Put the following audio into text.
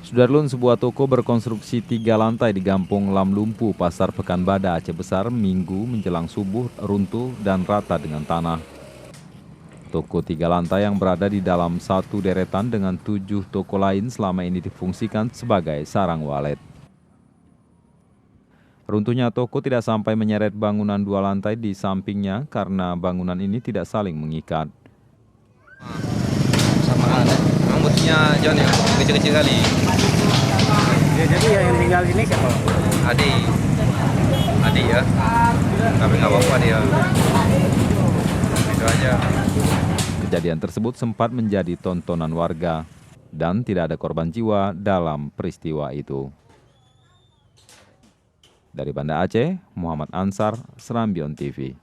Sudarlun, sebuah toko berkonstruksi 3 lantai di Gampong Lam Lumpu, Pasar Pekanbadak, Aceh Besar, Minggu menjelang subuh runtuh dan rata dengan tanah. Toko 3 lantai yang berada di dalam satu deretan dengan 7 toko lain selama ini difungsikan sebagai sarang walet. Runtuhnya toko tidak sampai menyeret bangunan 2 lantai di sampingnya karena bangunan ini tidak saling mengikat. Sama ada. Memang buktinya John ya, kecil-kecil kali. Ya, jadi yang tinggal ini siapa? Adi ya. Tapi nggak apa-apa dia. Itu aja. Kejadian tersebut sempat menjadi tontonan warga dan tidak ada korban jiwa dalam peristiwa itu. Dari Banda Aceh, Muhammad Ansar, Serambion TV.